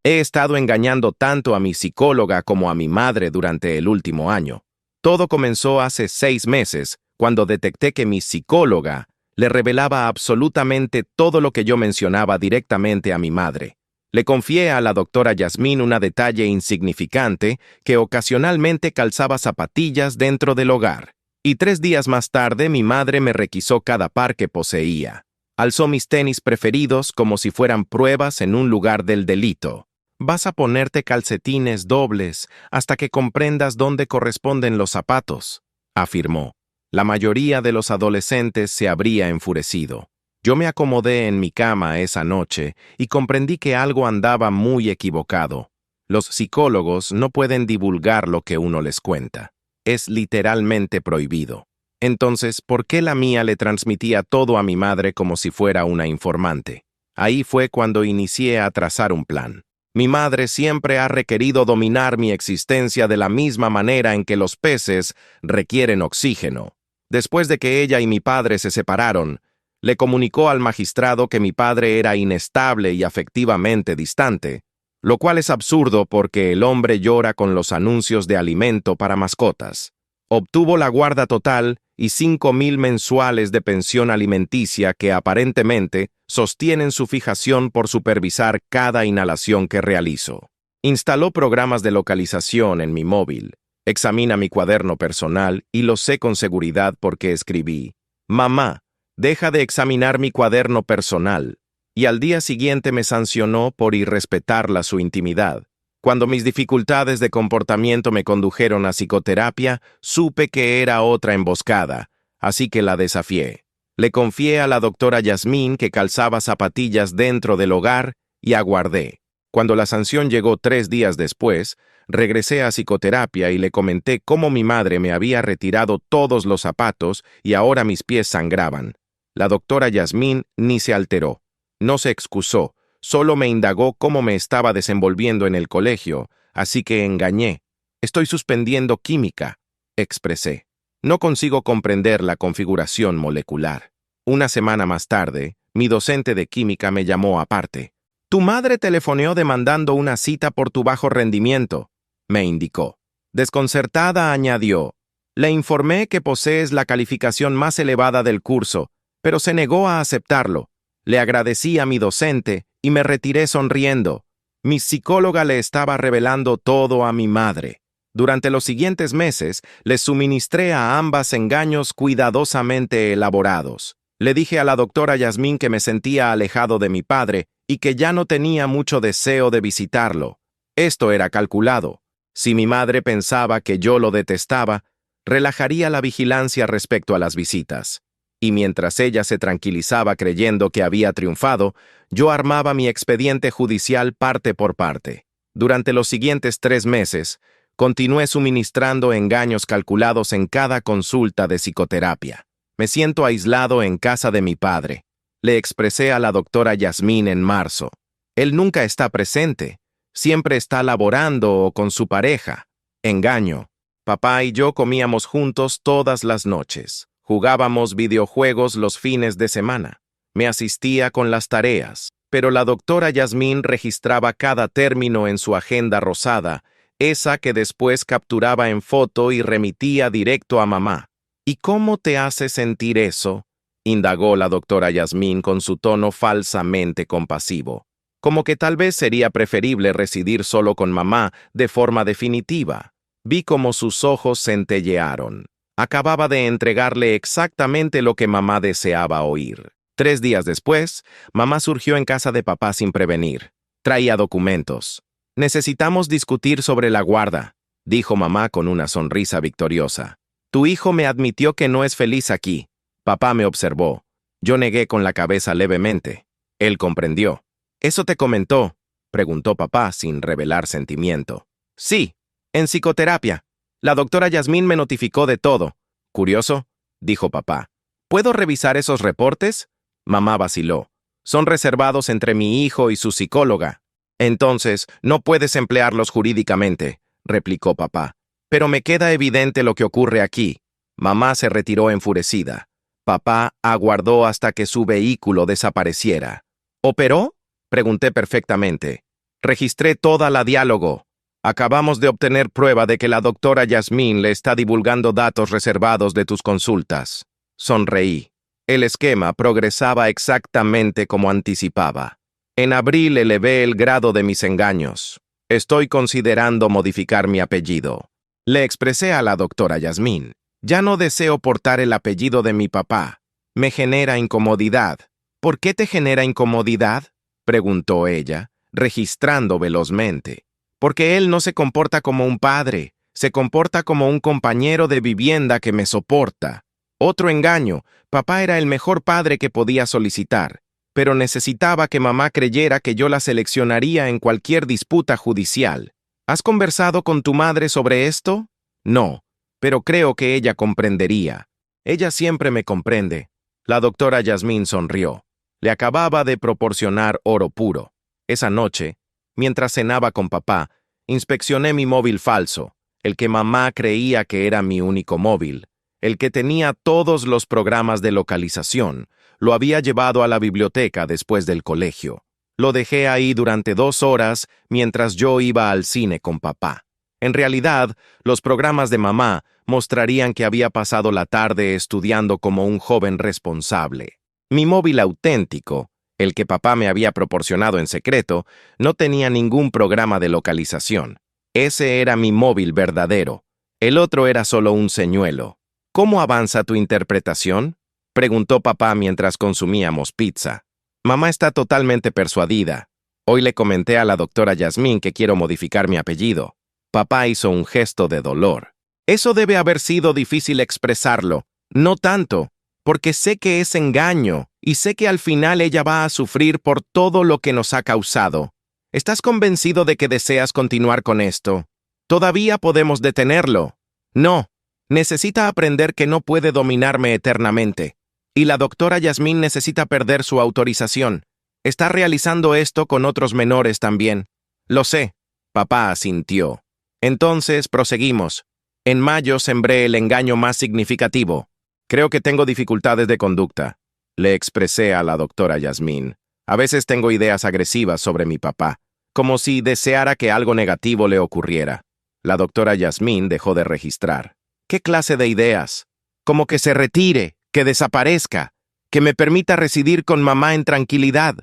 He estado engañando tanto a mi psicóloga como a mi madre durante el último año. Todo comenzó hace 6 meses, cuando detecté que mi psicóloga le revelaba absolutamente todo lo que yo mencionaba directamente a mi madre. Le confié a la doctora Yasmín un detalle insignificante que ocasionalmente calzaba zapatillas dentro del hogar. Y 3 días más tarde mi madre me requisó cada par que poseía. Alzó mis tenis preferidos como si fueran pruebas en un lugar del delito. Vas a ponerte calcetines dobles hasta que comprendas dónde corresponden los zapatos, afirmó. La mayoría de los adolescentes se habría enfurecido. Yo me acomodé en mi cama esa noche y comprendí que algo andaba muy equivocado. Los psicólogos no pueden divulgar lo que uno les cuenta. Es literalmente prohibido. Entonces, ¿por qué la mía le transmitía todo a mi madre como si fuera una informante? Ahí fue cuando inicié a trazar un plan. Mi madre siempre ha requerido dominar mi existencia de la misma manera en que los peces requieren oxígeno. Después de que ella y mi padre se separaron, le comunicó al magistrado que mi padre era inestable y afectivamente distante, lo cual es absurdo porque el hombre llora con los anuncios de alimento para mascotas. Obtuvo la guarda total y 5,000 mensuales de pensión alimenticia que aparentemente sostienen su fijación por supervisar cada inhalación que realizo. Instaló programas de localización en mi móvil. Examina mi cuaderno personal y lo sé con seguridad porque escribí: «Mamá, deja de examinar mi cuaderno personal», y al día siguiente me sancionó por irrespetarla su intimidad. Cuando mis dificultades de comportamiento me condujeron a psicoterapia, supe que era otra emboscada, así que la desafié. Le confié a la doctora Yasmín que calzaba zapatillas dentro del hogar y aguardé. Cuando la sanción llegó 3 días después, regresé a psicoterapia y le comenté cómo mi madre me había retirado todos los zapatos y ahora mis pies sangraban. La doctora Yasmín ni se alteró. No se excusó, solo me indagó cómo me estaba desenvolviendo en el colegio, así que engañé. «Estoy suspendiendo química», expresé. No consigo comprender la configuración molecular. Una semana más tarde, mi docente de química me llamó aparte. «Tu madre telefoneó demandando una cita por tu bajo rendimiento», me indicó. Desconcertada añadió: «Le informé que posees la calificación más elevada del curso, pero se negó a aceptarlo. Le agradecí a mi docente y me retiré sonriendo. Mi psicóloga le estaba revelando todo a mi madre. Durante los siguientes meses, le suministré a ambas engaños cuidadosamente elaborados. Le dije a la doctora Yasmín que me sentía alejado de mi padre y que ya no tenía mucho deseo de visitarlo. Esto era calculado. Si mi madre pensaba que yo lo detestaba, relajaría la vigilancia respecto a las visitas. Y mientras ella se tranquilizaba creyendo que había triunfado, yo armaba mi expediente judicial parte por parte. Durante los siguientes 3 meses, continué suministrando engaños calculados en cada consulta de psicoterapia. Me siento aislado en casa de mi padre. Le expresé a la doctora Yasmín en marzo. Él nunca está presente. Siempre está laborando o con su pareja. Engaño. Papá y yo comíamos juntos todas las noches. Jugábamos videojuegos los fines de semana. Me asistía con las tareas, pero la doctora Yasmín registraba cada término en su agenda rosada, esa que después capturaba en foto y remitía directo a mamá. «¿Y cómo te hace sentir eso?», indagó la doctora Yasmín con su tono falsamente compasivo. Como que tal vez sería preferible residir solo con mamá de forma definitiva. Vi cómo sus ojos centellearon. Acababa de entregarle exactamente lo que mamá deseaba oír. 3 días después, mamá surgió en casa de papá sin prevenir. Traía documentos. «Necesitamos discutir sobre la guarda», dijo mamá con una sonrisa victoriosa. «Tu hijo me admitió que no es feliz aquí». Papá me observó. Yo negué con la cabeza levemente. Él comprendió. «¿Eso te comentó?», preguntó papá sin revelar sentimiento. «Sí, en psicoterapia. La doctora Yasmín me notificó de todo». «Curioso», dijo papá. «¿Puedo revisar esos reportes?». Mamá vaciló. «Son reservados entre mi hijo y su psicóloga». «Entonces, no puedes emplearlos jurídicamente», replicó papá. «Pero me queda evidente lo que ocurre aquí». Mamá se retiró enfurecida. Papá aguardó hasta que su vehículo desapareciera. «¿Operó?», pregunté perfectamente. Registré toda la diálogo. Acabamos de obtener prueba de que la doctora Yasmín le está divulgando datos reservados de tus consultas. Sonreí. El esquema progresaba exactamente como anticipaba. En abril elevé el grado de mis engaños. Estoy considerando modificar mi apellido. Le expresé a la doctora Yasmín. Ya no deseo portar el apellido de mi papá. Me genera incomodidad. ¿Por qué te genera incomodidad?, preguntó ella, registrando velozmente. Porque él no se comporta como un padre, se comporta como un compañero de vivienda que me soporta. Otro engaño, papá era el mejor padre que podía solicitar, pero necesitaba que mamá creyera que yo la seleccionaría en cualquier disputa judicial. ¿Has conversado con tu madre sobre esto? No, pero creo que ella comprendería. Ella siempre me comprende. La doctora Yasmín sonrió. Le acababa de proporcionar oro puro. Esa noche, mientras cenaba con papá, inspeccioné mi móvil falso, el que mamá creía que era mi único móvil, el que tenía todos los programas de localización. Lo había llevado a la biblioteca después del colegio. Lo dejé ahí durante 2 horas mientras yo iba al cine con papá. En realidad, los programas de mamá mostrarían que había pasado la tarde estudiando como un joven responsable. Mi móvil auténtico, el que papá me había proporcionado en secreto, no tenía ningún programa de localización. Ese era mi móvil verdadero. El otro era solo un señuelo. ¿Cómo avanza tu interpretación?, preguntó papá mientras consumíamos pizza. Mamá está totalmente persuadida. Hoy le comenté a la doctora Yasmín que quiero modificar mi apellido. Papá hizo un gesto de dolor. Eso debe haber sido difícil expresarlo. No tanto, porque sé que es engaño y sé que al final ella va a sufrir por todo lo que nos ha causado. ¿Estás convencido de que deseas continuar con esto? Todavía podemos detenerlo. No, necesita aprender que no puede dominarme eternamente. Y la doctora Yasmín necesita perder su autorización. Está realizando esto con otros menores también. Lo sé. Papá asintió. Entonces, proseguimos. En mayo sembré el engaño más significativo. Creo que tengo dificultades de conducta. Le expresé a la doctora Yasmín. A veces tengo ideas agresivas sobre mi papá, como si deseara que algo negativo le ocurriera. La doctora Yasmín dejó de registrar. ¿Qué clase de ideas? Como que se retire, que desaparezca, que me permita residir con mamá en tranquilidad.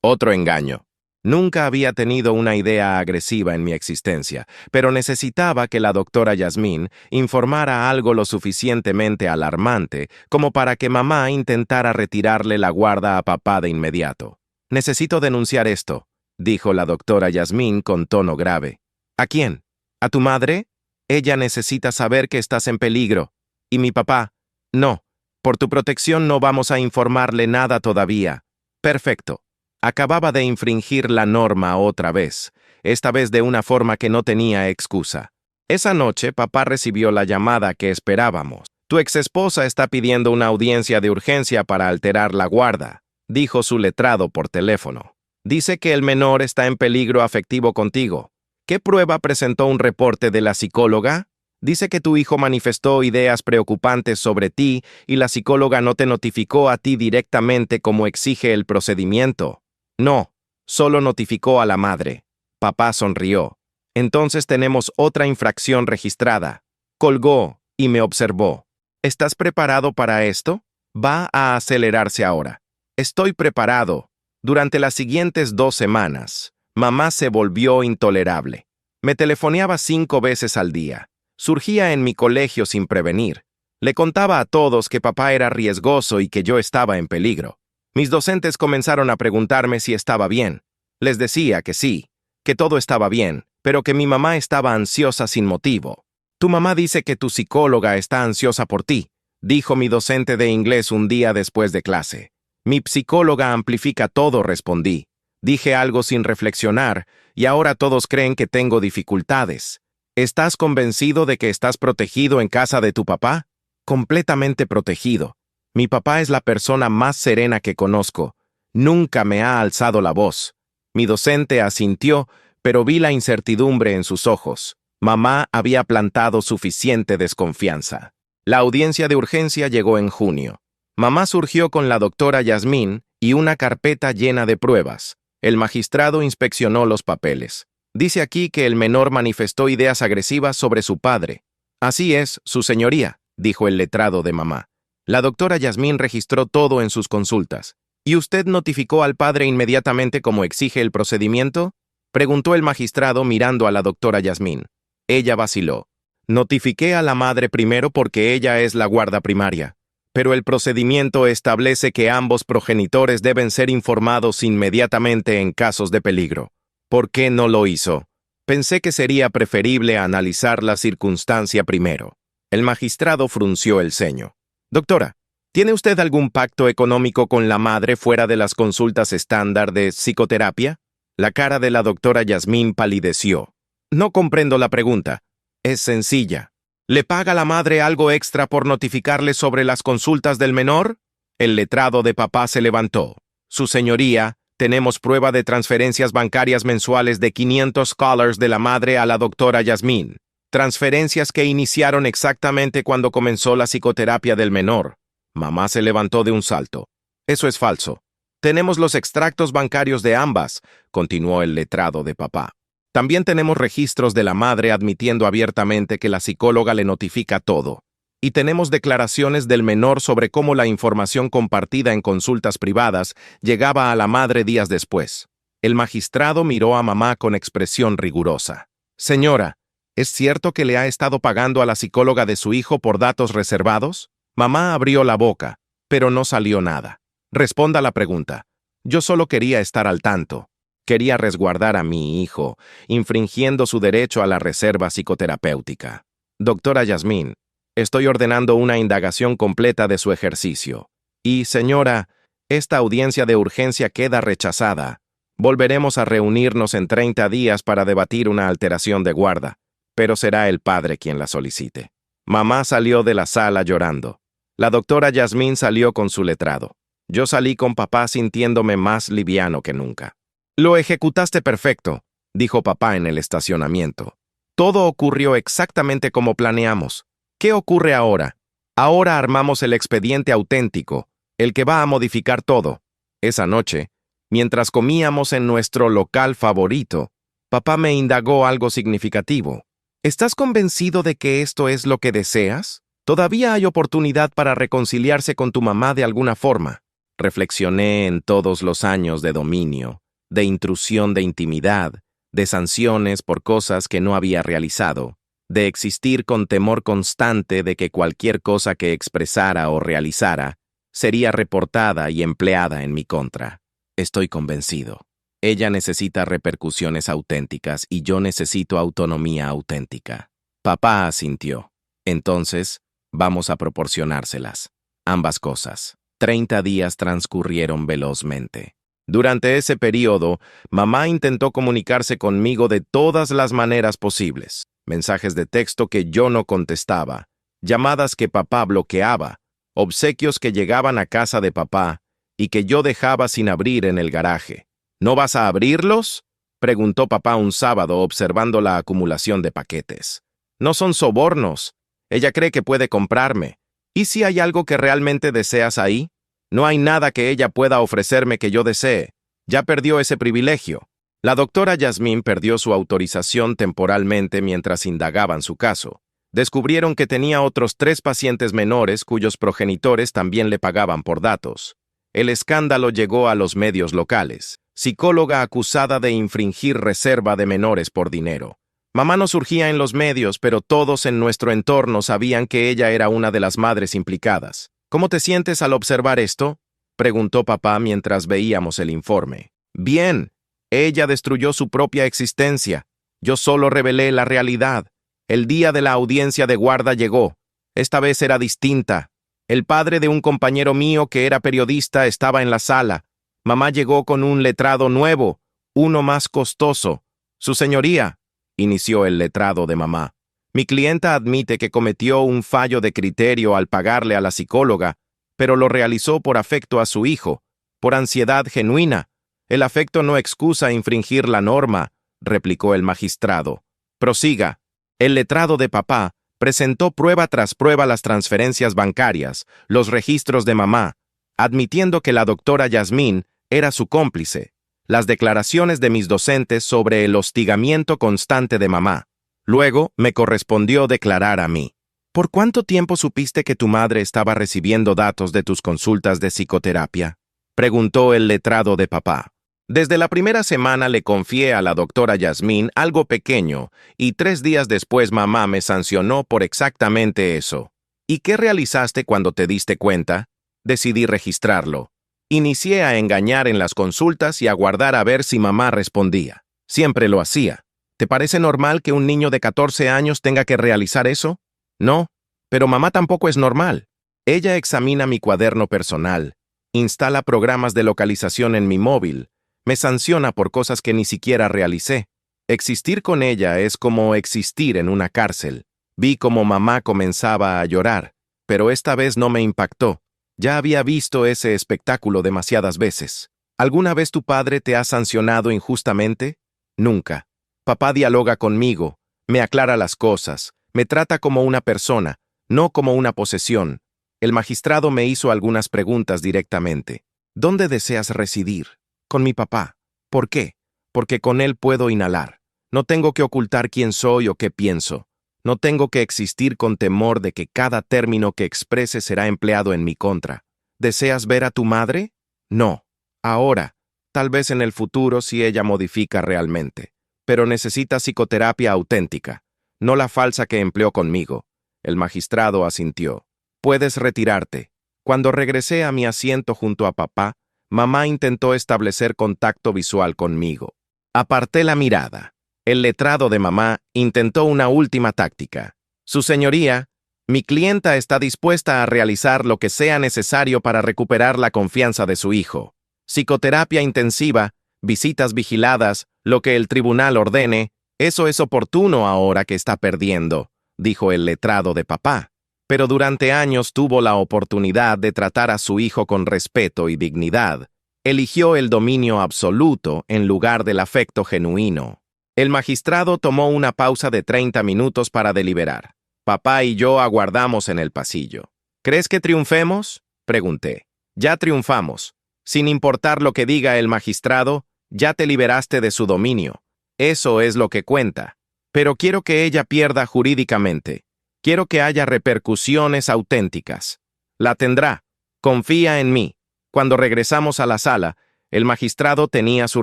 Otro engaño. Nunca había tenido una idea agresiva en mi existencia, pero necesitaba que la doctora Yasmín informara algo lo suficientemente alarmante como para que mamá intentara retirarle la guarda a papá de inmediato. Necesito denunciar esto, dijo la doctora Yasmín con tono grave. ¿A quién? ¿A tu madre? Ella necesita saber que estás en peligro. ¿Y mi papá? No. Por tu protección no vamos a informarle nada todavía. Perfecto. Acababa de infringir la norma otra vez, esta vez de una forma que no tenía excusa. Esa noche, papá recibió la llamada que esperábamos. Tu exesposa está pidiendo una audiencia de urgencia para alterar la guarda, dijo su letrado por teléfono. Dice que el menor está en peligro afectivo contigo. ¿Qué prueba presentó un reporte de la psicóloga? Dice que tu hijo manifestó ideas preocupantes sobre ti y la psicóloga no te notificó a ti directamente como exige el procedimiento. No, solo notificó a la madre. Papá sonrió. Entonces tenemos otra infracción registrada. Colgó y me observó. ¿Estás preparado para esto? Va a acelerarse ahora. Estoy preparado. Durante las siguientes 2 semanas, mamá se volvió intolerable. Me telefoneaba 5 veces al día. Surgía en mi colegio sin prevenir. Le contaba a todos que papá era riesgoso y que yo estaba en peligro. Mis docentes comenzaron a preguntarme si estaba bien. Les decía que sí, que todo estaba bien, pero que mi mamá estaba ansiosa sin motivo. Tu mamá dice que tu psicóloga está ansiosa por ti, dijo mi docente de inglés un día después de clase. Mi psicóloga amplifica todo, respondí. Dije algo sin reflexionar, y ahora todos creen que tengo dificultades. ¿Estás convencido de que estás protegido en casa de tu papá? Completamente protegido. Mi papá es la persona más serena que conozco. Nunca me ha alzado la voz. Mi docente asintió, pero vi la incertidumbre en sus ojos. Mamá había plantado suficiente desconfianza. La audiencia de urgencia llegó en junio. Mamá surgió con la doctora Yasmín y una carpeta llena de pruebas. El magistrado inspeccionó los papeles. Dice aquí que el menor manifestó ideas agresivas sobre su padre. Así es, su señoría, dijo el letrado de mamá. La doctora Yasmín registró todo en sus consultas. ¿Y usted notificó al padre inmediatamente como exige el procedimiento? Preguntó el magistrado mirando a la doctora Yasmín. Ella vaciló. Notifiqué a la madre primero porque ella es la guarda primaria, pero el procedimiento establece que ambos progenitores deben ser informados inmediatamente en casos de peligro. ¿Por qué no lo hizo? Pensé que sería preferible analizar la circunstancia primero. El magistrado frunció el ceño. Doctora, ¿tiene usted algún pacto económico con la madre fuera de las consultas estándar de psicoterapia? La cara de la doctora Yasmín palideció. No comprendo la pregunta. Es sencilla. ¿Le paga la madre algo extra por notificarle sobre las consultas del menor? El letrado de papá se levantó. Su señoría, tenemos prueba de transferencias bancarias mensuales de $500 de la madre a la doctora Yasmín. Transferencias que iniciaron exactamente cuando comenzó la psicoterapia del menor. Mamá se levantó de un salto. Eso es falso. Tenemos los extractos bancarios de ambas, continuó el letrado de papá. También tenemos registros de la madre admitiendo abiertamente que la psicóloga le notifica todo. Y tenemos declaraciones del menor sobre cómo la información compartida en consultas privadas llegaba a la madre días después. El magistrado miró a mamá con expresión rigurosa. Señora, ¿es cierto que le ha estado pagando a la psicóloga de su hijo por datos reservados? Mamá abrió la boca, pero no salió nada. Responda la pregunta. Yo solo quería estar al tanto. Quería resguardar a mi hijo, infringiendo su derecho a la reserva psicoterapéutica. Doctora Yasmín, estoy ordenando una indagación completa de su ejercicio. Y, señora, esta audiencia de urgencia queda rechazada. Volveremos a reunirnos en 30 días para debatir una alteración de guarda, pero será el padre quien la solicite. Mamá salió de la sala llorando. La doctora Yasmín salió con su letrado. Yo salí con papá sintiéndome más liviano que nunca. Lo ejecutaste perfecto, dijo papá en el estacionamiento. Todo ocurrió exactamente como planeamos. ¿Qué ocurre ahora? Ahora armamos el expediente auténtico, el que va a modificar todo. Esa noche, mientras comíamos en nuestro local favorito, papá me indagó algo significativo. ¿Estás convencido de que esto es lo que deseas? Todavía hay oportunidad para reconciliarse con tu mamá de alguna forma. Reflexioné en todos los años de dominio, de intrusión de intimidad, de sanciones por cosas que no había realizado, de existir con temor constante de que cualquier cosa que expresara o realizara sería reportada y empleada en mi contra. Estoy convencido. Ella necesita repercusiones auténticas y yo necesito autonomía auténtica. Papá asintió. Entonces, vamos a proporcionárselas. Ambas cosas. 30 días transcurrieron velozmente. Durante ese periodo, mamá intentó comunicarse conmigo de todas las maneras posibles. Mensajes de texto que yo no contestaba, llamadas que papá bloqueaba, obsequios que llegaban a casa de papá y que yo dejaba sin abrir en el garaje. ¿No vas a abrirlos?, preguntó papá un sábado observando la acumulación de paquetes. No son sobornos. Ella cree que puede comprarme. ¿Y si hay algo que realmente deseas ahí? No hay nada que ella pueda ofrecerme que yo desee. Ya perdió ese privilegio. La doctora Yasmín perdió su autorización temporalmente mientras indagaban su caso. Descubrieron que tenía otros 3 pacientes menores cuyos progenitores también le pagaban por datos. El escándalo llegó a los medios locales. Psicóloga acusada de infringir reserva de menores por dinero. Mamá no surgía en los medios, pero todos en nuestro entorno sabían que ella era una de las madres implicadas. ¿Cómo te sientes al observar esto?, preguntó papá mientras veíamos el informe. Bien, ella destruyó su propia existencia. Yo solo revelé la realidad. El día de la audiencia de guarda llegó. Esta vez era distinta. El padre de un compañero mío que era periodista estaba en la sala. Mamá llegó con un letrado nuevo, uno más costoso. Su señoría, inició el letrado de mamá. Mi clienta admite que cometió un fallo de criterio al pagarle a la psicóloga, pero lo realizó por afecto a su hijo, por ansiedad genuina. El afecto no excusa infringir la norma, replicó el magistrado. Prosiga. El letrado de papá presentó prueba tras prueba las transferencias bancarias, los registros de mamá, admitiendo que la doctora Yasmín era su cómplice. las declaraciones de mis docentes sobre el hostigamiento constante de mamá. Luego, me correspondió declarar a mí. ¿Por cuánto tiempo supiste que tu madre estaba recibiendo datos de tus consultas de psicoterapia?, preguntó el letrado de papá. Desde la primera semana le confié a la doctora Yasmín algo pequeño y 3 días después mamá me sancionó por exactamente eso. ¿Y qué realizaste cuando te diste cuenta? Decidí registrarlo. Inicié a engañar en las consultas y a aguardar a ver si mamá respondía. Siempre lo hacía. ¿Te parece normal que un niño de 14 años tenga que realizar eso? No, pero mamá tampoco es normal. Ella examina mi cuaderno personal, instala programas de localización en mi móvil, me sanciona por cosas que ni siquiera realicé. Existir con ella es como existir en una cárcel. Vi cómo mamá comenzaba a llorar, pero esta vez no me impactó. Ya había visto ese espectáculo demasiadas veces. ¿Alguna vez tu padre te ha sancionado injustamente? Nunca. Papá dialoga conmigo, me aclara las cosas, me trata como una persona, no como una posesión. El magistrado me hizo algunas preguntas directamente. ¿Dónde deseas residir? Con mi papá. ¿Por qué? Porque con él puedo inhalar. No tengo que ocultar quién soy o qué pienso. No tengo que existir con temor de que cada término que exprese será empleado en mi contra. ¿Deseas ver a tu madre? No. Ahora. Tal vez en el futuro si ella modifica realmente. Pero necesita psicoterapia auténtica, no la falsa que empleó conmigo. El magistrado asintió. Puedes retirarte. Cuando regresé a mi asiento junto a papá, mamá intentó establecer contacto visual conmigo. Aparté la mirada. El letrado de mamá intentó una última táctica. Su señoría, mi clienta está dispuesta a realizar lo que sea necesario para recuperar la confianza de su hijo. Psicoterapia intensiva, visitas vigiladas, lo que el tribunal ordene, eso es oportuno ahora que está perdiendo, dijo el letrado de papá. Pero durante años tuvo la oportunidad de tratar a su hijo con respeto y dignidad. Eligió el dominio absoluto en lugar del afecto genuino. El magistrado tomó una pausa de 30 minutos para deliberar. Papá y yo aguardamos en el pasillo. ¿Crees que triunfemos?, pregunté. Ya triunfamos. Sin importar lo que diga el magistrado, ya te liberaste de su dominio. Eso es lo que cuenta. Pero quiero que ella pierda jurídicamente. Quiero que haya repercusiones auténticas. La tendrá. Confía en mí. Cuando regresamos a la sala, el magistrado tenía su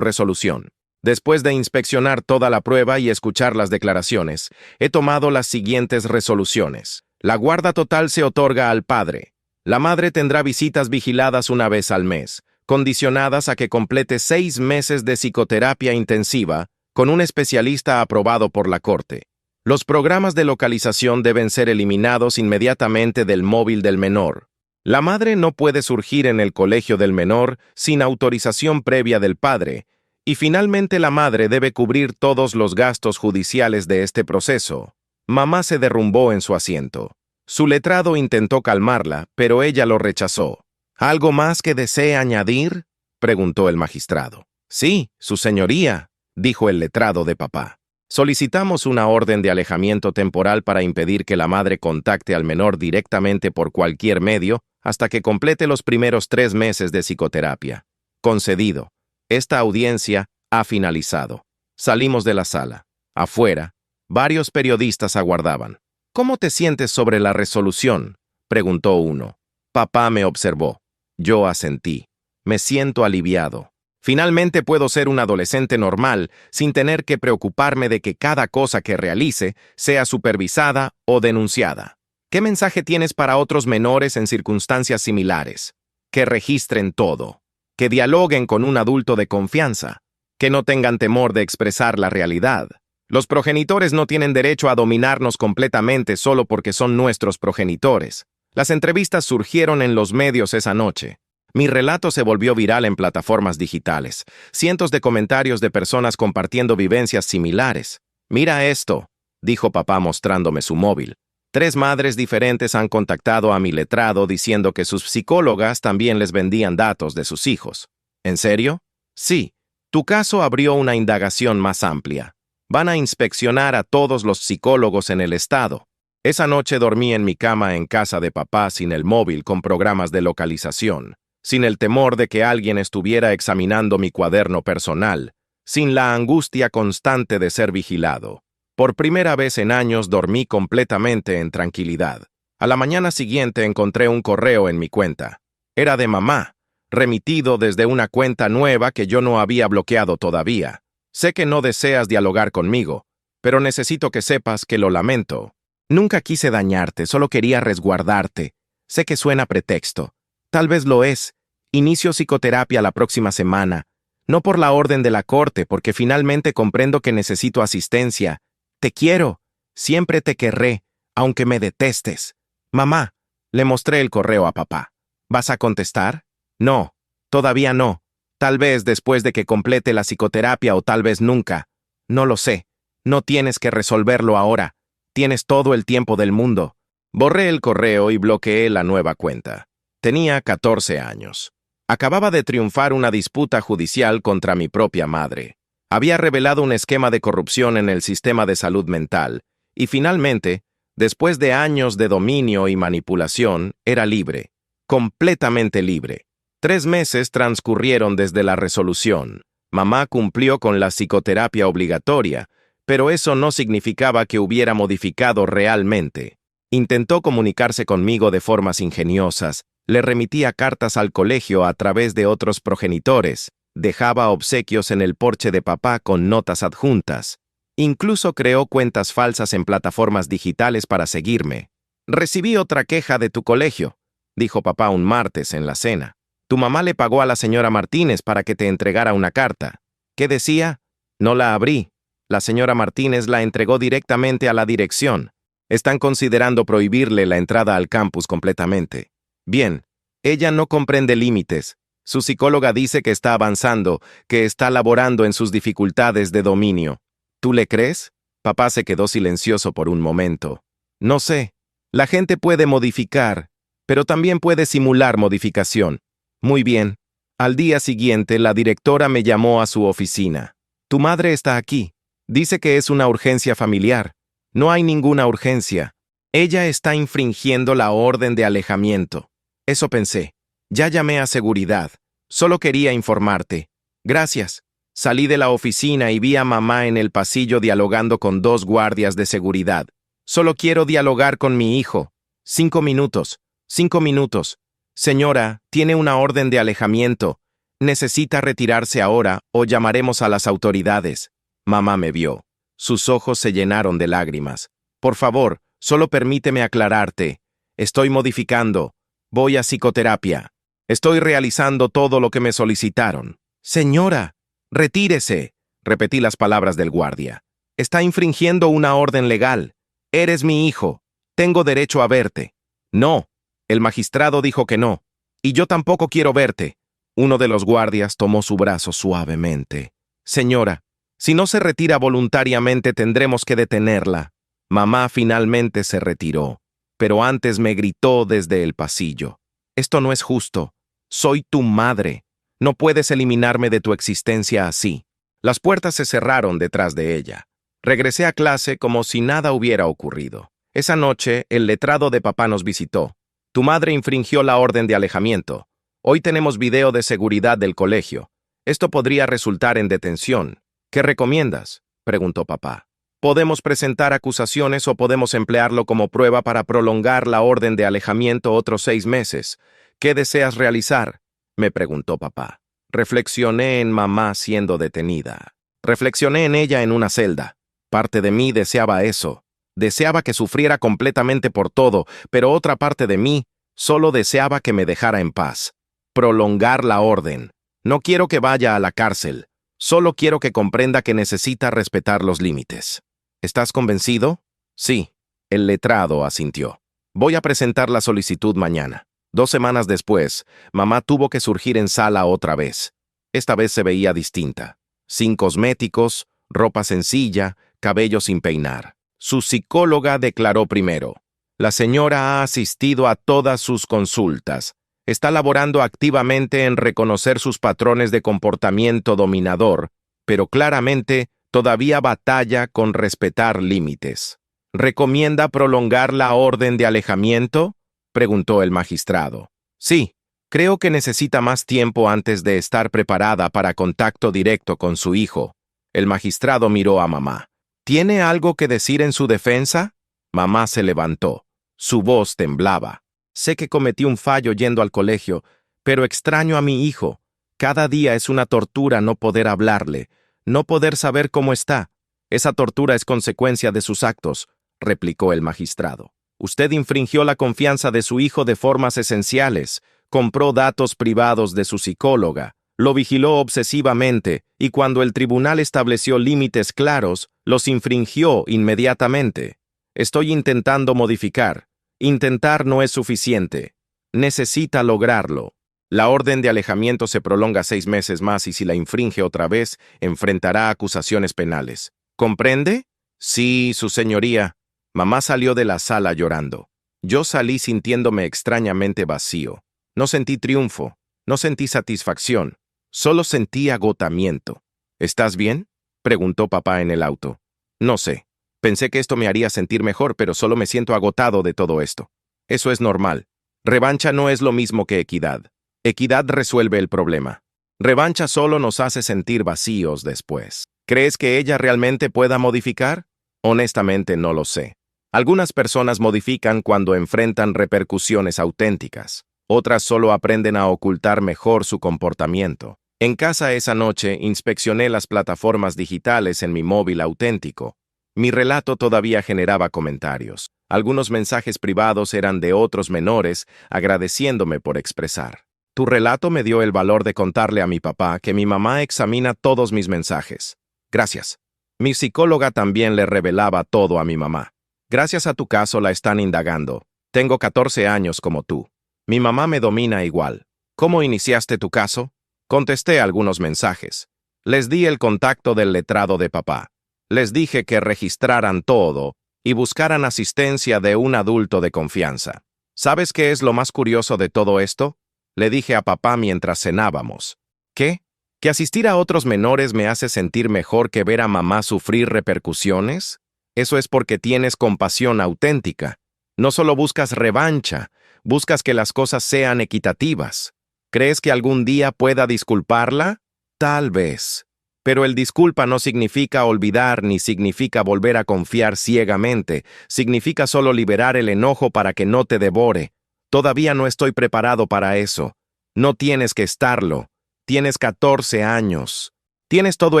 resolución. Después de inspeccionar toda la prueba y escuchar las declaraciones, he tomado las siguientes resoluciones. La guarda total se otorga al padre. La madre tendrá visitas vigiladas una vez al mes, condicionadas a que complete 6 meses de psicoterapia intensiva con un especialista aprobado por la Corte. Los programas de localización deben ser eliminados inmediatamente del móvil del menor. La madre no puede surgir en el colegio del menor sin autorización previa del padre, y finalmente la madre debe cubrir todos los gastos judiciales de este proceso. Mamá se derrumbó en su asiento. Su letrado intentó calmarla, pero ella lo rechazó. ¿Algo más que desee añadir?, preguntó el magistrado. Sí, su señoría, dijo el letrado de papá. Solicitamos una orden de alejamiento temporal para impedir que la madre contacte al menor directamente por cualquier medio hasta que complete los primeros 3 meses de psicoterapia. Concedido. Esta audiencia ha finalizado. Salimos de la sala. Afuera, varios periodistas aguardaban. ¿Cómo te sientes sobre la resolución?, preguntó uno. Papá me observó. Yo asentí. Me siento aliviado. Finalmente puedo ser un adolescente normal sin tener que preocuparme de que cada cosa que realice sea supervisada o denunciada. ¿Qué mensaje tienes para otros menores en circunstancias similares? Que registren todo. Que dialoguen con un adulto de confianza. Que no tengan temor de expresar la realidad. Los progenitores no tienen derecho a dominarnos completamente solo porque son nuestros progenitores. Las entrevistas surgieron en los medios esa noche. Mi relato se volvió viral en plataformas digitales. Cientos de comentarios de personas compartiendo vivencias similares. Mira esto, dijo papá mostrándome su móvil. 3 madres diferentes han contactado a mi letrado diciendo que sus psicólogas también les vendían datos de sus hijos. ¿En serio? Sí. Tu caso abrió una indagación más amplia. Van a inspeccionar a todos los psicólogos en el estado. Esa noche dormí en mi cama en casa de papá sin el móvil con programas de localización. sin el temor de que alguien estuviera examinando mi cuaderno personal, sin la angustia constante de ser vigilado. Por primera vez en años dormí completamente en tranquilidad. A la mañana siguiente encontré un correo en mi cuenta. Era de mamá, remitido desde una cuenta nueva que yo no había bloqueado todavía. Sé que no deseas dialogar conmigo, pero necesito que sepas que lo lamento. Nunca quise dañarte, solo quería resguardarte. Sé que suena pretexto. Tal vez lo es. Inicio psicoterapia la próxima semana. No por la orden de la corte, porque finalmente comprendo que necesito asistencia. Te quiero. Siempre te querré, aunque me detestes. Mamá, le mostré el correo a papá. ¿Vas a contestar? No, todavía no. Tal vez después de que complete la psicoterapia o tal vez nunca. No lo sé. No tienes que resolverlo ahora. Tienes todo el tiempo del mundo. Borré el correo y bloqueé la nueva cuenta. Tenía 14 años. Acababa de triunfar una disputa judicial contra mi propia madre. Había revelado un esquema de corrupción en el sistema de salud mental, y finalmente, después de años de dominio y manipulación, era libre, completamente libre. 3 meses transcurrieron desde la resolución. Mamá cumplió con la psicoterapia obligatoria, pero eso no significaba que hubiera modificado realmente. Intentó comunicarse conmigo de formas ingeniosas, le remitía cartas al colegio a través de otros progenitores, dejaba obsequios en el porche de papá con notas adjuntas. Incluso creó cuentas falsas en plataformas digitales para seguirme. «Recibí otra queja de tu colegio», dijo papá un martes en la cena. «Tu mamá le pagó a la señora Martínez para que te entregara una carta. ¿Qué decía? No la abrí. La señora Martínez la entregó directamente a la dirección. Están considerando prohibirle la entrada al campus completamente. Bien, ella no comprende límites. Su psicóloga dice que está avanzando, que está laborando en sus dificultades de dominio. ¿Tú le crees?» Papá se quedó silencioso por un momento. «No sé. La gente puede modificar, pero también puede simular modificación». «Muy bien». Al día siguiente, la directora me llamó a su oficina. «Tu madre está aquí. Dice que es una urgencia familiar». «No hay ninguna urgencia. Ella está infringiendo la orden de alejamiento». Eso pensé. Ya llamé a seguridad. Solo quería informarte. Gracias. Salí de la oficina y vi a mamá en el pasillo dialogando con 2 guardias de seguridad. Solo quiero dialogar con mi hijo. 5 minutos. 5 minutos. Señora, tiene una orden de alejamiento. Necesita retirarse ahora o llamaremos a las autoridades. Mamá me vio. Sus ojos se llenaron de lágrimas. Por favor, solo permíteme aclararte. Estoy modificando. Voy a psicoterapia. Estoy realizando todo lo que me solicitaron. Señora, retírese. Repetí las palabras del guardia. Está infringiendo una orden legal. Eres mi hijo. Tengo derecho a verte. No. El magistrado dijo que no. Y yo tampoco quiero verte. Uno de los guardias tomó su brazo suavemente. Señora, si no se retira voluntariamente tendremos que detenerla. Mamá finalmente se retiró, pero antes me gritó desde el pasillo. Esto no es justo. Soy tu madre. No puedes eliminarme de tu existencia así. Las puertas se cerraron detrás de ella. Regresé a clase como si nada hubiera ocurrido. Esa noche, el letrado de papá nos visitó. Tu madre infringió la orden de alejamiento. Hoy tenemos video de seguridad del colegio. Esto podría resultar en detención. ¿Qué recomiendas?, preguntó papá. Podemos presentar acusaciones o podemos emplearlo como prueba para prolongar la orden de alejamiento otros 6 meses. ¿Qué deseas realizar?, me preguntó papá. Reflexioné en mamá siendo detenida. Reflexioné en ella en una celda. Parte de mí deseaba eso. Deseaba que sufriera completamente por todo, pero otra parte de mí solo deseaba que me dejara en paz. Prolongar la orden. No quiero que vaya a la cárcel. Solo quiero que comprenda que necesita respetar los límites. ¿Estás convencido? Sí. El letrado asintió. Voy a presentar la solicitud mañana. 2 semanas después, mamá tuvo que surgir en sala otra vez. Esta vez se veía distinta. Sin cosméticos, ropa sencilla, cabello sin peinar. Su psicóloga declaró primero: la señora ha asistido a todas sus consultas. Está laborando activamente en reconocer sus patrones de comportamiento dominador, pero claramente todavía batalla con respetar límites. ¿Recomienda prolongar la orden de alejamiento?, preguntó el magistrado. Sí, Creo que necesita más tiempo antes de estar preparada para contacto directo con su hijo. El magistrado miró a mamá. ¿Tiene algo que decir en su defensa? Mamá se levantó. Su voz temblaba. Sé que cometí un fallo yendo al colegio, pero extraño a mi hijo. Cada día es una tortura no poder hablarle, no poder saber cómo está. Esa tortura es consecuencia de sus actos, replicó el magistrado. Usted infringió la confianza de su hijo de formas esenciales, compró datos privados de su psicóloga, lo vigiló obsesivamente y cuando el tribunal estableció límites claros, los infringió inmediatamente. Estoy intentando modificar. Intentar no es suficiente. Necesita lograrlo. La orden de alejamiento se prolonga 6 meses más y si la infringe otra vez, enfrentará acusaciones penales. ¿Comprende? Sí, su señoría. Mamá salió de la sala llorando. Yo salí sintiéndome extrañamente vacío. No sentí triunfo, no sentí satisfacción, solo sentí agotamiento. ¿Estás bien?, preguntó papá en el auto. No sé. Pensé que esto me haría sentir mejor, pero solo me siento agotado de todo esto. Eso es normal. Revancha no es lo mismo que equidad. Equidad resuelve el problema. Revancha solo nos hace sentir vacíos después. ¿Crees que ella realmente pueda modificar? Honestamente no lo sé. Algunas personas modifican cuando enfrentan repercusiones auténticas. Otras solo aprenden a ocultar mejor su comportamiento. En casa esa noche inspeccioné las plataformas digitales en mi móvil auténtico. Mi relato todavía generaba comentarios. Algunos mensajes privados eran de otros menores agradeciéndome por expresar. Tu relato me dio el valor de contarle a mi papá que mi mamá examina todos mis mensajes. Gracias. Mi psicóloga también le revelaba todo a mi mamá. Gracias a tu caso la están indagando. Tengo 14 años como tú. Mi mamá me domina igual. ¿Cómo iniciaste tu caso? Contesté algunos mensajes. Les di el contacto del letrado de papá. Les dije que registraran todo y buscaran asistencia de un adulto de confianza. ¿Sabes qué es lo más curioso de todo esto? Le dije a papá mientras cenábamos. ¿Qué? ¿Que asistir a otros menores me hace sentir mejor que ver a mamá sufrir repercusiones? Eso es porque tienes compasión auténtica. No solo buscas revancha, buscas que las cosas sean equitativas. ¿Crees que algún día pueda disculparla? Tal vez. Pero el disculpa no significa olvidar ni significa volver a confiar ciegamente. Significa solo liberar el enojo para que no te devore. Todavía no estoy preparado para eso. No tienes que estarlo. Tienes 14 años. Tienes todo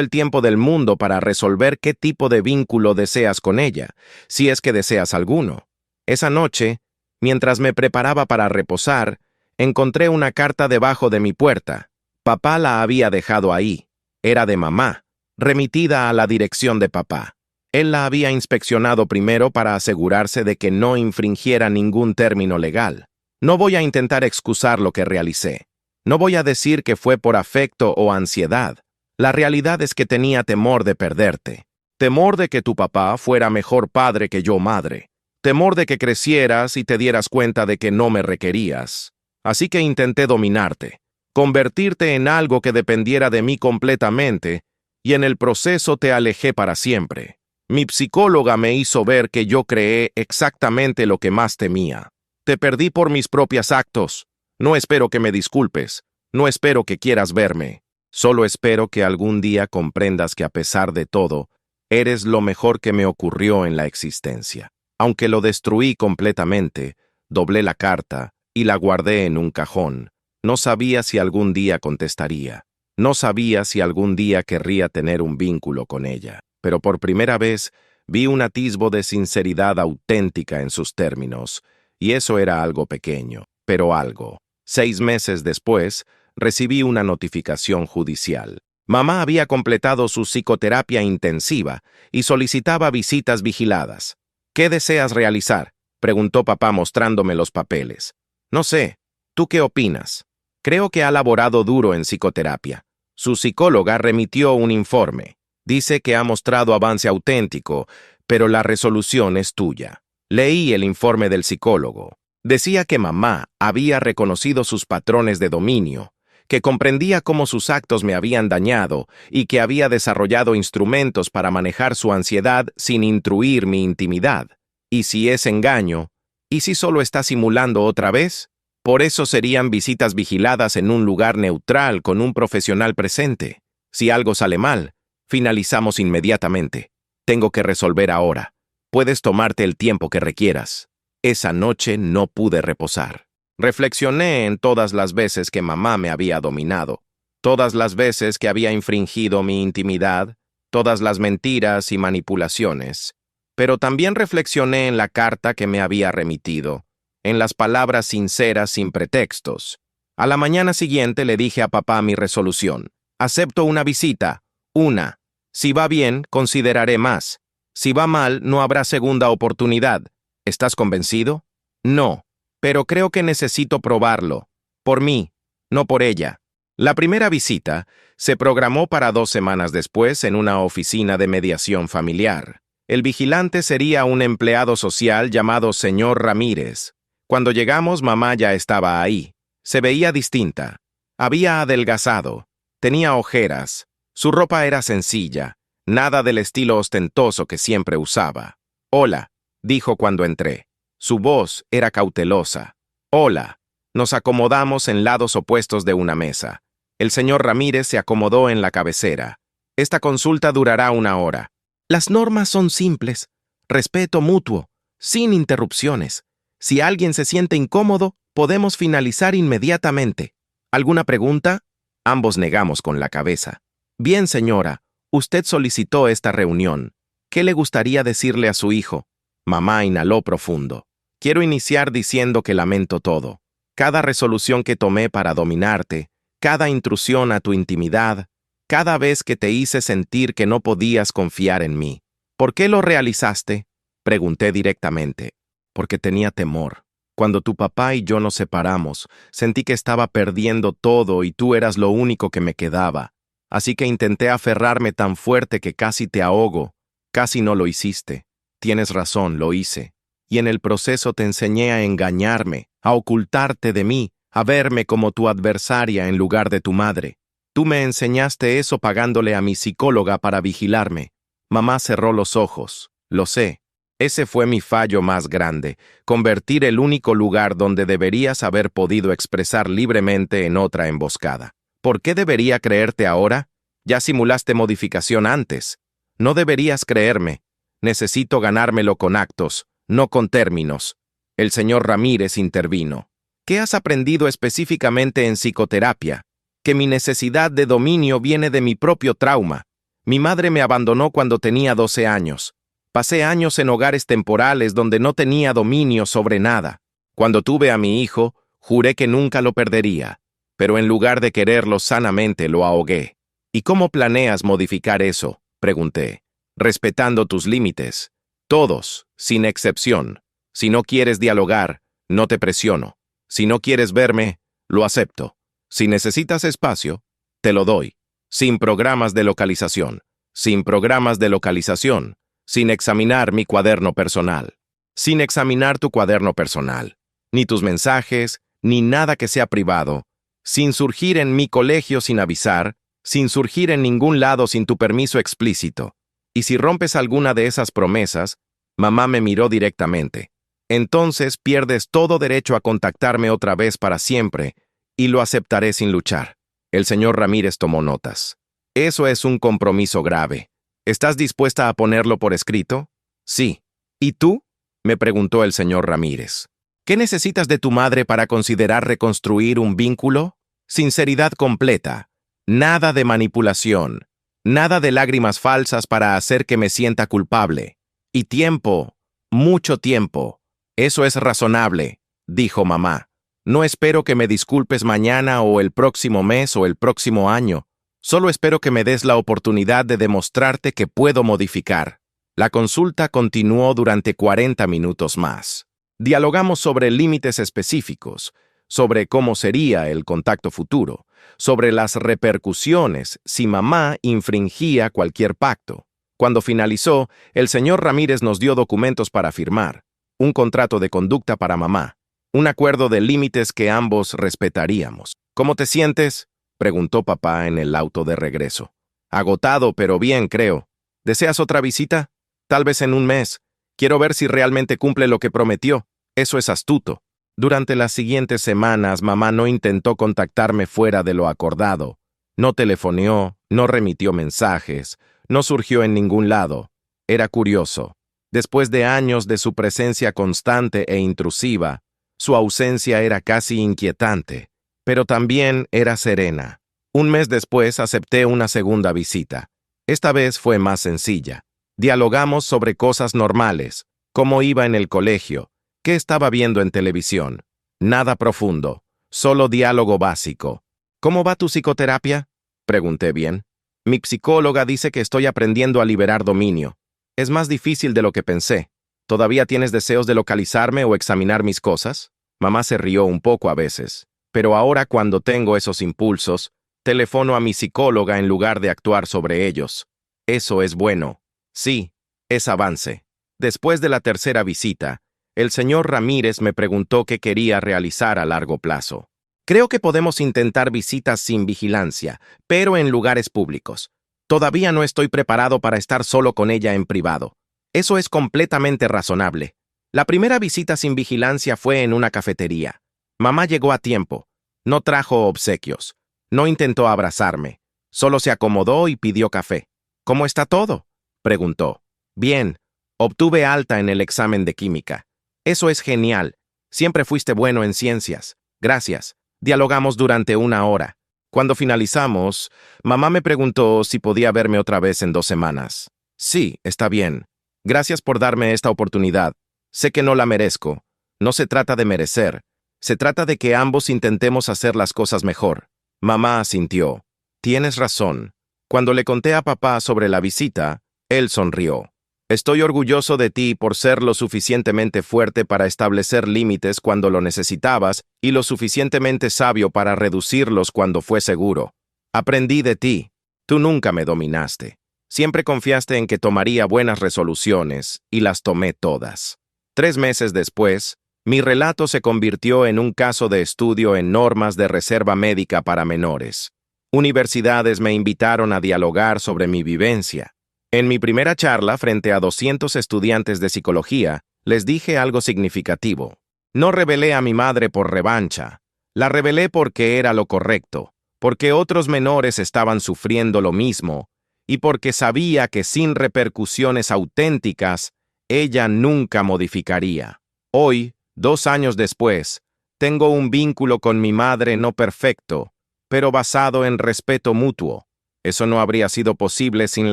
el tiempo del mundo para resolver qué tipo de vínculo deseas con ella, si es que deseas alguno. Esa noche, mientras me preparaba para reposar, encontré una carta debajo de mi puerta. Papá la había dejado ahí. Era de mamá, remitida a la dirección de papá. Él la había inspeccionado primero para asegurarse de que no infringiera ningún término legal. No voy a intentar excusar lo que realicé. No voy a decir que fue por afecto o ansiedad. La realidad es que tenía temor de perderte. Temor de que tu papá fuera mejor padre que yo madre. Temor de que crecieras y te dieras cuenta de que no me requerías. Así que intenté dominarte. Convertirte en algo que dependiera de mí completamente, y en el proceso te alejé para siempre. Mi psicóloga me hizo ver que yo creé exactamente lo que más temía. Te perdí por mis propios actos. No espero que me disculpes. No espero que quieras verme. Solo espero que algún día comprendas que a pesar de todo, eres lo mejor que me ocurrió en la existencia. Aunque lo destruí completamente, doblé la carta y la guardé en un cajón. No sabía si algún día contestaría. No sabía si algún día querría tener un vínculo con ella. Pero por primera vez vi un atisbo de sinceridad auténtica en sus términos, y eso era algo pequeño, pero algo. 6 meses después, recibí una notificación judicial. Mamá había completado su psicoterapia intensiva y solicitaba visitas vigiladas. ¿Qué deseas realizar?, preguntó papá mostrándome los papeles. No sé. ¿Tú qué opinas? Creo que ha laborado duro en psicoterapia. Su psicóloga remitió un informe. Dice que ha mostrado avance auténtico, pero la resolución es tuya. Leí el informe del psicólogo. Decía que mamá había reconocido sus patrones de dominio, que comprendía cómo sus actos me habían dañado y que había desarrollado instrumentos para manejar su ansiedad sin intruir mi intimidad. ¿Y si es engaño? ¿Y si solo está simulando otra vez? Por eso serían visitas vigiladas en un lugar neutral con un profesional presente. Si algo sale mal, finalizamos inmediatamente. Tengo que resolver ahora. Puedes tomarte el tiempo que requieras. Esa noche no pude reposar. Reflexioné en todas las veces que mamá me había dominado, todas las veces que había infringido mi intimidad, todas las mentiras y manipulaciones. Pero también reflexioné en la carta que me había remitido, en las palabras sinceras sin pretextos. A la mañana siguiente le dije a papá mi resolución. Acepto una visita, una. Si va bien, consideraré más. Si va mal, no habrá segunda oportunidad. ¿Estás convencido? No, pero creo que necesito probarlo. Por mí, no por ella. La primera visita se programó para 2 semanas después en una oficina de mediación familiar. El vigilante sería un empleado social llamado señor Ramírez. Cuando llegamos, mamá ya estaba ahí. Se veía distinta. Había adelgazado. Tenía ojeras. Su ropa era sencilla, nada del estilo ostentoso que siempre usaba. Hola, dijo cuando entré. Su voz era cautelosa. Hola. Nos acomodamos en lados opuestos de una mesa. El señor Ramírez se acomodó en la cabecera. Esta consulta durará 1 hora. Las normas son simples. Respeto mutuo, sin interrupciones. Si alguien se siente incómodo, podemos finalizar inmediatamente. ¿Alguna pregunta? Ambos negamos con la cabeza. Bien, señora, usted solicitó esta reunión. ¿Qué le gustaría decirle a su hijo? Mamá inhaló profundo. Quiero iniciar diciendo que lamento todo. Cada resolución que tomé para dominarte, cada intrusión a tu intimidad, cada vez que te hice sentir que no podías confiar en mí. ¿Por qué lo realizaste? Pregunté directamente. Porque tenía temor. Cuando tu papá y yo nos separamos, sentí que estaba perdiendo todo y tú eras lo único que me quedaba. Así que intenté aferrarme tan fuerte que casi te ahogo. Casi no lo hiciste. Tienes razón, lo hice. Y en el proceso te enseñé a engañarme, a ocultarte de mí, a verme como tu adversaria en lugar de tu madre. Tú me enseñaste eso pagándole a mi psicóloga para vigilarme. Mamá cerró los ojos. Lo sé. Ese fue mi fallo más grande, convertir el único lugar donde deberías haber podido expresar libremente en otra emboscada. ¿Por qué debería creerte ahora? Ya simulaste modificación antes. No deberías creerme. Necesito ganármelo con actos, no con términos. El señor Ramírez intervino. ¿Qué has aprendido específicamente en psicoterapia? Que mi necesidad de dominio viene de mi propio trauma. Mi madre me abandonó cuando tenía 12 años. Pasé años en hogares temporales donde no tenía dominio sobre nada. Cuando tuve a mi hijo, juré que nunca lo perdería, pero en lugar de quererlo sanamente lo ahogué. ¿Y cómo planeas modificar eso? Pregunté. Respetando tus límites. Todos, sin excepción. Si no quieres dialogar, no te presiono. Si no quieres verme, lo acepto. Si necesitas espacio, te lo doy. Sin programas de localización. Sin programas de localización. Sin examinar mi cuaderno personal. Sin examinar tu cuaderno personal. Ni tus mensajes, ni nada que sea privado. Sin surgir en mi colegio sin avisar. Sin surgir en ningún lado sin tu permiso explícito. Y si rompes alguna de esas promesas, mamá me miró directamente. Entonces pierdes todo derecho a contactarme otra vez para siempre, y lo aceptaré sin luchar. El señor Ramírez tomó notas. Eso es un compromiso grave. ¿Estás dispuesta a ponerlo por escrito? Sí. ¿Y tú? Me preguntó el señor Ramírez. ¿Qué necesitas de tu madre para considerar reconstruir un vínculo? Sinceridad completa. Nada de manipulación. Nada de lágrimas falsas para hacer que me sienta culpable. Y tiempo. Mucho tiempo. Eso es razonable, dijo mamá. No espero que me disculpes mañana o el próximo mes o el próximo año. Solo espero que me des la oportunidad de demostrarte que puedo modificar. La consulta continuó durante 40 minutos más. Dialogamos sobre límites específicos, sobre cómo sería el contacto futuro, sobre las repercusiones si mamá infringía cualquier pacto. Cuando finalizó, el señor Ramírez nos dio documentos para firmar, un contrato de conducta para mamá, un acuerdo de límites que ambos respetaríamos. ¿Cómo te sientes?, preguntó papá en el auto de regreso. Agotado, pero bien, creo. ¿Deseas otra visita? Tal vez en un mes. Quiero ver si realmente cumple lo que prometió. Eso es astuto. Durante las siguientes semanas, mamá no intentó contactarme fuera de lo acordado. No telefoneó, no remitió mensajes, no surgió en ningún lado. Era curioso. Después de años de su presencia constante e intrusiva, su ausencia era casi inquietante, pero también era serena. Un mes después acepté una segunda visita. Esta vez fue más sencilla. Dialogamos sobre cosas normales, cómo iba en el colegio, qué estaba viendo en televisión. Nada profundo, solo diálogo básico. ¿Cómo va tu psicoterapia? Pregunté bien. Mi psicóloga dice que estoy aprendiendo a liberar dominio. Es más difícil de lo que pensé. ¿Todavía tienes deseos de localizarme o examinar mis cosas? Mamá se rió un poco a veces, pero ahora cuando tengo esos impulsos, telefono a mi psicóloga en lugar de actuar sobre ellos. Eso es bueno. Sí, es avance. Después de la tercera visita, el señor Ramírez me preguntó qué quería realizar a largo plazo. Creo que podemos intentar visitas sin vigilancia, pero en lugares públicos. Todavía no estoy preparado para estar solo con ella en privado. Eso es completamente razonable. La primera visita sin vigilancia fue en una cafetería. Mamá llegó a tiempo. No trajo obsequios. No intentó abrazarme. Solo se acomodó y pidió café. ¿Cómo está todo?, preguntó. Bien. Obtuve alta en el examen de química. Eso es genial. Siempre fuiste bueno en ciencias. Gracias. Dialogamos durante 1 hora. Cuando finalizamos, mamá me preguntó si podía verme otra vez en 2 semanas. Sí, está bien. Gracias por darme esta oportunidad. Sé que no la merezco. No se trata de merecer. Se trata de que ambos intentemos hacer las cosas mejor. Mamá asintió. Tienes razón. Cuando le conté a papá sobre la visita, él sonrió. Estoy orgulloso de ti por ser lo suficientemente fuerte para establecer límites cuando lo necesitabas y lo suficientemente sabio para reducirlos cuando fue seguro. Aprendí de ti. Tú nunca me dominaste. Siempre confiaste en que tomaría buenas resoluciones, y las tomé todas. 3 meses después, mi relato se convirtió en un caso de estudio en normas de reserva médica para menores. Universidades me invitaron a dialogar sobre mi vivencia. En mi primera charla frente a 200 estudiantes de psicología, les dije algo significativo. No rebelé a mi madre por revancha. La rebelé porque era lo correcto, porque otros menores estaban sufriendo lo mismo, y porque sabía que sin repercusiones auténticas, ella nunca modificaría. Hoy, 2 años después, tengo un vínculo con mi madre no perfecto, pero basado en respeto mutuo. Eso no habría sido posible sin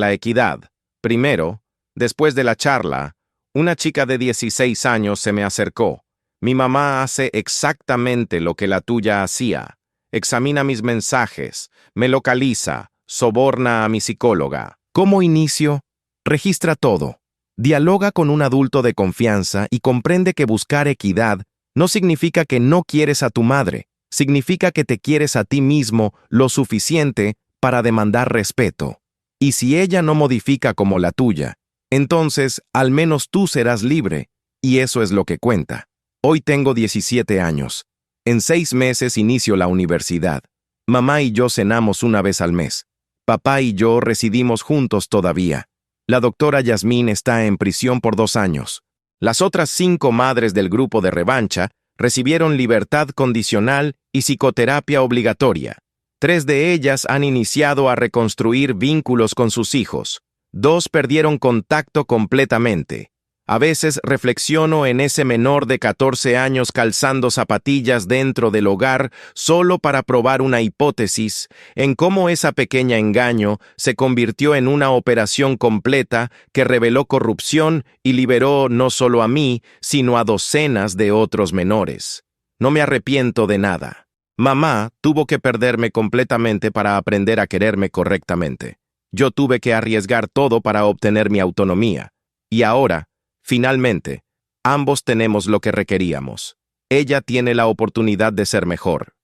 la equidad. Primero, después de la charla, una chica de 16 años se me acercó. Mi mamá hace exactamente lo que la tuya hacía. Examina mis mensajes, me localiza, soborna a mi psicóloga. ¿Cómo inicio? Registra todo. Dialoga con un adulto de confianza y comprende que buscar equidad no significa que no quieres a tu madre, significa que te quieres a ti mismo lo suficiente para demandar respeto. Y si ella no modifica como la tuya, entonces al menos tú serás libre, y eso es lo que cuenta. Hoy tengo 17 años. En 6 meses inicio la universidad. Mamá y yo cenamos una vez al mes. Papá y yo residimos juntos todavía. La doctora Yasmín está en prisión por 2 años. Las otras 5 madres del grupo de revancha recibieron libertad condicional y psicoterapia obligatoria. 3 de ellas han iniciado a reconstruir vínculos con sus hijos. 2 perdieron contacto completamente. A veces reflexiono en ese menor de 14 años calzando zapatillas dentro del hogar solo para probar una hipótesis, en cómo esa pequeña engaño se convirtió en una operación completa que reveló corrupción y liberó no solo a mí, sino a docenas de otros menores. No me arrepiento de nada. Mamá tuvo que perderme completamente para aprender a quererme correctamente. Yo tuve que arriesgar todo para obtener mi autonomía. Y ahora, finalmente, ambos tenemos lo que requeríamos. Ella tiene la oportunidad de ser mejor.